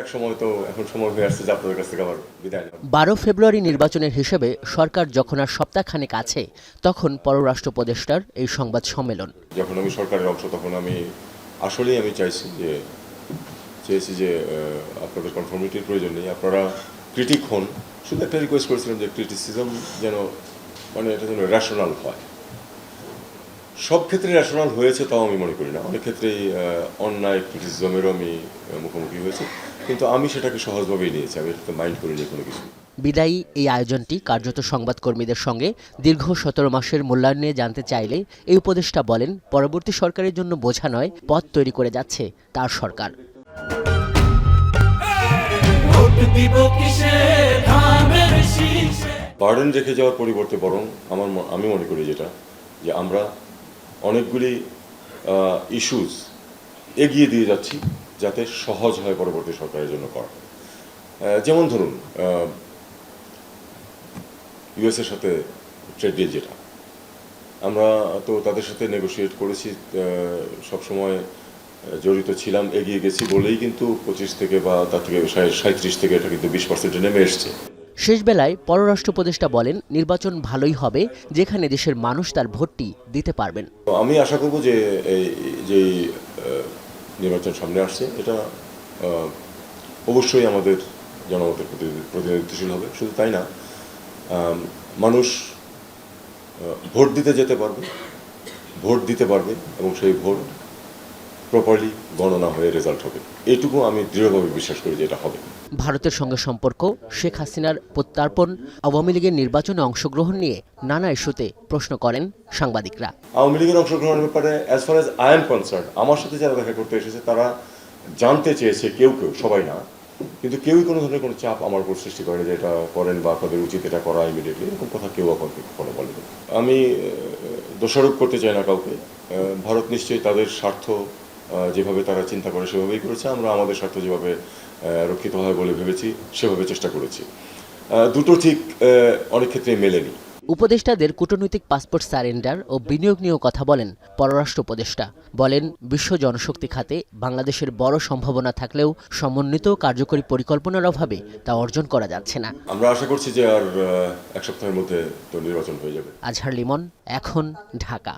এক সময় তো এখন সময় হয়ে আসছে যে আপনাদের কাছ থেকে আবার বিদায় নেব। 12 ফেব্রুয়ারি নির্বাচনের হিসেবে সরকার যখন আর সপ্তাহখানেক আছে তখন পররাষ্ট্র উপদেষ্টার এই সংবাদ সম্মেলন। যখন আমি সরকারের অংশ তখন আমি আসলেই চেয়েছি যে আপনাদের কনফর্মিটির প্রয়োজন নেই, আপনারা ক্রিটিক হন। শুধু একটা রিকোয়েস্ট করেছিলাম যে ক্রিটিসিজম যেন এটা যেন রেশনাল হয়। সব ক্ষেত্রে রেশনাল হয়েছে তাও আমি মনে করি না, অনেক ক্ষেত্রেই অন্যায় ক্রিটিসিজমেরও আমি মুখোমুখি হয়েছি, কিন্তু আমি সেটাকে সহজভাবেই নিয়েছি, আমি এটাতে মাইন্ড করিনি কোনো কিছু। বিদায়ী এই আয়োজনটি কার্যত সংবাদকর্মীদের সঙ্গে দীর্ঘ 17 মাসের মূল্যায়ন নিয়ে জানতে চাইলে এই উপদেষ্টা বলেন, পরবর্তী সরকারের জন্য বোঝা নয়, পথ তৈরি করে যাচ্ছে তার সরকার। বার্ডেন রেখে যাওয়ার পরিবর্তে বরং আমি মনে করি যে আমরা অনেকগুলি ইস্যুস এগিয়ে দিয়ে যাচ্ছি যাতে সহজ হয় পরবর্তী সরকারের জন্য করা। যেমন ধরুন ইউএসের সাথে ট্রেড ডিল, যেটা আমরা তো তাদের সাথে নেগোশিয়েট করেছি, সবসময় জড়িত ছিলাম, এগিয়ে গেছি বলেই কিন্তু 25 থেকে বা তার থেকে 37 থেকে এটা কিন্তু 20% নেমে এসছে। শেষ বেলায় পররাষ্ট্র উপদেষ্টা বলেন, নির্বাচন ভালোই হবে যেখানে দেশের মানুষ তার ভোটটি দিতে পারবেন। আমি আশা করব যে যে নির্বাচন সামনে আসছে এটা অবশ্যই আমাদের জনমতের প্রতিনিধিত্বশীল হবে। শুধু তাই না, মানুষ ভোট দিতে যেতে পারবে, ভোট দিতে পারবে এবং সেই ভোট প্রপারলি গণনা হয়ে রেজাল্ট হবে। এইটুকু আমি দৃঢ়ভাবে বিশ্বাস করি যে এটা হবে। ভারতের সঙ্গে সম্পর্ক, শেখ হাসিনার প্রত্যার্পণ, আওয়ামী লীগের নির্বাচনে অংশগ্রহণ নিয়ে নানা ইস্যুতে প্রশ্ন করেন সাংবাদিকরা। আওয়ামী লীগের অংশগ্রহণের ব্যাপারে as far as I am concern, আমার সাথে যারা দেখা করতে এসেছে তারা জানতে চেয়েছে, কেউ সবাই না, কিন্তু কেউই কোনো ধরনের কোনো চাপ আমার উপর সৃষ্টি করে যে এটা করেন বা আপনাদের উচিত এটা করা ইমিডিয়েটলি, এরকম কথা কেউ কখনো বলেনি। আমি দোষারোপ করতে চাই না কাউকে। ভারত নিশ্চয়ই তাদের স্বার্থ যেভাবে তারা চিন্তা করে সেভাবেই করেছে, আমরা আমাদের স্বার্থ যেভাবে রক্ষিত হয় বলে ভেবেছি সেভাবে চেষ্টা করেছি। দুটো ঠিক অনেক ক্ষেত্রে মেলেনি। উপদেষ্টাদের কূটনৈতিক পাসপোর্ট সারেন্ডার ও বিনিয়োগ নিয়েও কথা বলেন পররাষ্ট্র উপদেষ্টা। বলেন, বিশ্ব জনশক্তি খাতে বাংলাদেশের বড় সম্ভাবনা থাকলেও সমন্বিত কার্যকরী পরিকল্পনার অভাবে তা অর্জন করা যাচ্ছে না। আমরা আশা করছি যে আর এক সপ্তাহের মধ্যে তো নির্বাচন হয়ে যাবে। আজহার লিমন, এখন, ঢাকা।